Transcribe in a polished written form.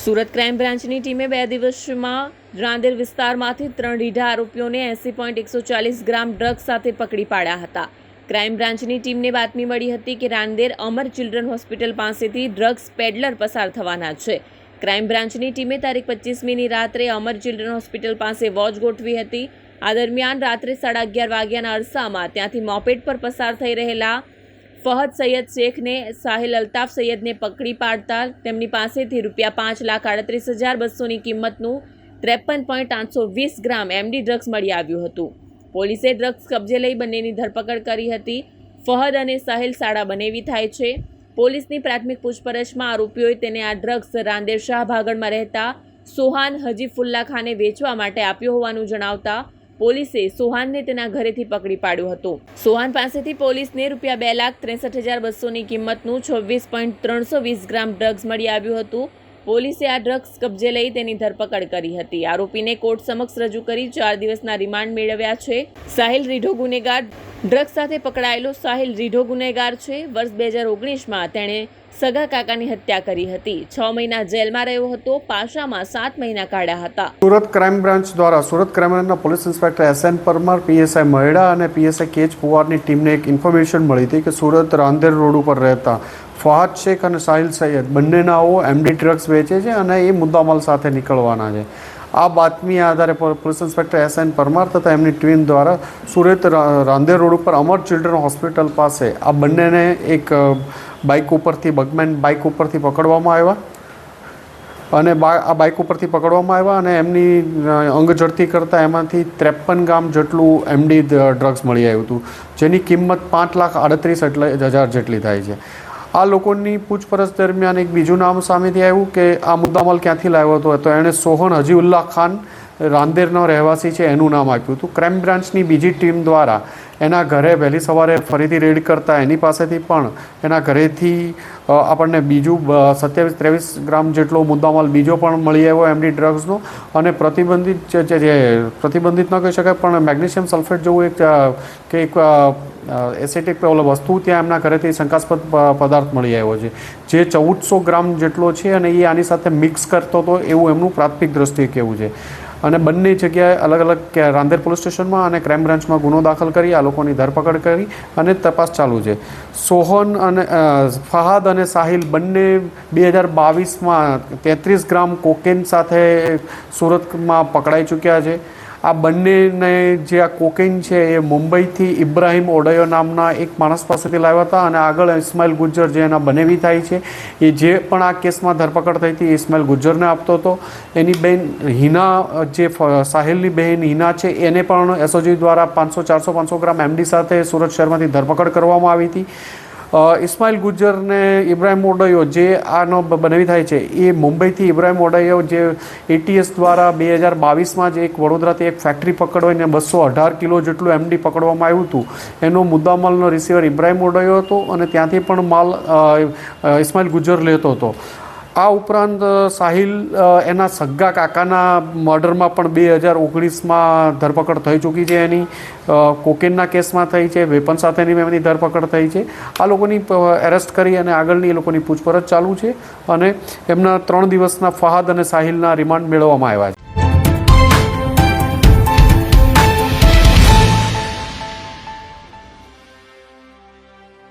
Surat crime બ્રાન્ચની ટીમે 2 દિવસમાં રાંદેર વિસ્તારમાંથી 3 રીઢા આરોપીઓને 80.140 ગ્રામ ડ્રગ્સ સાથે પકડી પાડ્યા હતા। ક્રાઇમ બ્રાન્ચની ટીમને બાતમી મળી હતી કે રાંદેર અમર ચિલ્ડ્રન હોસ્પિટલ પાસેથી ડ્રગ્સ પેડલર પસાર થવાના છે। ક્રાઇમ બ્રાન્ચની ટીમે તારીખ 25મીની રાત્રે અમર ચિલ્ડ્રન હોસ્પિટલ પાસે વોચ ગોઠવી હતી। આ દરમિયાન રાત્રે 11:30 વાગ્યાના અરસામાં ત્યાંથી મોપેડ પર પસાર થઈ રહેલા ફહદ સૈયદ શેખને સાહિલ અલ્તાફ સૈયદને પકડી પાડતા તેમની પાસેથી ₹5,38,200ની કિંમતનું 53.820 ગ્રામ એમડી ડ્રગ્સ મળી આવ્યું હતું। પોલીસે ડ્રગ્સ કબજે લઈ બંનેની ધરપકડ કરી હતી। ફહદ અને સાહિલ સાડા બનેવી થાય છે। પોલીસની પ્રાથમિક પૂછપરછમાં આરોપીઓએ તેને આ ડ્રગ્સ રાંદેર શાહભાગળમાં રહેતા સોહાન હજીફુલ્લા ખાને વેચવા માટે આપ્યો હોવાનું જણાવતા પોલીસે સોહાનને તેના ઘરેથી પકડી પાડ્યો હતો। સોહાન પાસેથી પોલીસને ₹2,63,200ની કિંમતનું 26.320 ગ્રામ ડ્રગ્સ મળી આવ્યું હતું। પોલીસે આ ડ્રગ્સ કબજે લઈ તેની ધરપકડ કરી હતી। આરોપીને કોર્ટ સમક્ષ રજૂ કરી 4 દિવસના રિમાન્ડ મેળવ્યા છે। સાહિલ રીઢો ગુનેગાર ડ્રગ્સ સાથે પકડાયેલો સાહિલ રીઢો ગુનેગાર છે। વર્ષ 2019માં તેણે સગા કાકાની હત્યા કરી હતી। 6 મહિના જેલમાં રહ્યો હતો। પાશામાં 7 મહિના કાઢ્યા હતા। સુરત ક્રાઇમ બ્રાન્ચ દ્વારા સુરત ક્રાઇમ બ્રાન્ચના police inspector SN Parmar, PSI Maheda અને PSI કેચ પુવારની ટીમને એક ઇન્ફોર્મેશન મળી હતી કે સુરત રાંદેર રોડ ઉપર રહેતા ફહદ શેખ અને સાહિલ સૈયદ બંનેનાઓ એમડી ડ્રગ્સ વેચે છે અને એ મુદ્દામાલ સાથે નીકળવાના છે। આ બાતમી આધારે પોલીસ ઇન્સ્પેક્ટર SN પરમાર તથા એમની ટીમ દ્વારા સુરત રાંદેર રોડ ઉપર અમર ચિલ્ડ્રન હોસ્પિટલ પાસે આ બંનેને એક બાઇક ઉપરથી બગમેન બાઇક ઉપરથી પકડવામાં આવ્યા અને આ બાઇક ઉપરથી પકડવામાં આવ્યા અને એમની અંગ ઝડતી કરતાં એમાંથી 53 ગ્રામ જેટલું એમડી ડ્રગ્સ મળી આવ્યું હતું, જેની કિંમત 5,38,000 જેટલી થાય છે। આ લોકોની પૂછપરછ દરમિયાન એક બીજું નામ સામેથી આવ્યું કે આ મુદ્દામાલ ક્યાંથી લાવ્યો હતો, તો એણે સોહન હજીઉલ્લા ખાન રાંદેરનો રહેવાસી છે એનું નામ આપ્યું હતું। ક્રાઇમ બ્રાન્ચની બીજી ટીમ દ્વારા એના ઘરે વહેલી સવારે ફરીથી રેડ કરતા એની પાસેથી પણ એના ઘરેથી આપણને બીજું 27-23 ગ્રામ જેટલો મુદ્દામાલ બીજો પણ મળી આવ્યો એમડી ડ્રગ્સનો અને પ્રતિબંધિત પ્રતિબંધિત ન કહી શકાય પણ મેગ્નેશિયમ સલ્ફેટ જેવું એક એસેટિક વસ્તુ ત્યાં એમના ઘરેથી શંકાસ્પદ પદાર્થ મળી આવ્યો છે, જે 1400 ગ્રામ જેટલો છે અને એ આની સાથે મિક્સ કરતો હતો એવું એમનું પ્રાથમિક દ્રષ્ટિએ કહેવું છે। અને બંને જગ્યાએ અલગ અલગ રાંદેર પોલીસ સ્ટેશનમાં અને ક્રાઇમ બ્રાન્ચમાં ગુનો દાખલ કરી આ લોકોની ધરપકડ કરી અને તપાસ ચાલુ છે। સોહન અને ફહાદ અને સાહિલ બંને 2022માં 33 ગ્રામ કોકેન સાથે સુરતમાં પકડાઈ ચૂક્યા છે। આ બંનેને જે આ કોકેન છે એ મુંબઈથી ઇબ્રાહિમ ઓડયો નામના એક માણસ પાસેથી લાવ્યા હતા અને આગળ ઇસ્માઇલ ગુજ્જર જે એના બનેવી થાય છે એ જે પણ આ કેસમાં ધરપકડ થઈ હતી ઇસ્માઇલ ગુજ્જરને આપતો હતો। એની બહેન હિના જે સાહિલની બહેન હિના છે એને પણ SOG દ્વારા 500 ગ્રામ એમડી સાથે સુરત શહેરમાંથી ધરપકડ કરવામાં આવી હતી। ઇસ્માઇલ ગુજ્જરને ઇબ્રાહિમ ઓડયો જે આનો બનેવી થાય છે એ મુંબઈથી ઇબ્રાહિમ ઓડયો જે ATS દ્વારા 2022માં જ એક વડોદરાથી એક ફેક્ટરી પકડવાઈને 218 કિલો જેટલું એમડી પકડવામાં આવ્યું હતું। એનો મુદ્દામાલનો રિસીવર ઇબ્રાહિમ ઓડયો હતો અને ત્યાંથી પણ માલ ઇસ્માઇલ ગુજ્જર લેતો હતો। આ ઉપરાંત સાહિલ એના સગ્ગા કાકાના મર્ડરમાં પણ 2019માં ધરપકડ થઈ ચૂકી છે, એની કોકેનના કેસમાં થઈ છે, વેપન સાથેની એમની ધરપકડ થઈ છે। આ લોકોની એરેસ્ટ કરી અને આગળની એ લોકોની પૂછપરછ ચાલુ છે અને એમના 3 દિવસના ફહાદ અને સાહિલના રિમાન્ડ મેળવવામાં આવ્યા છે।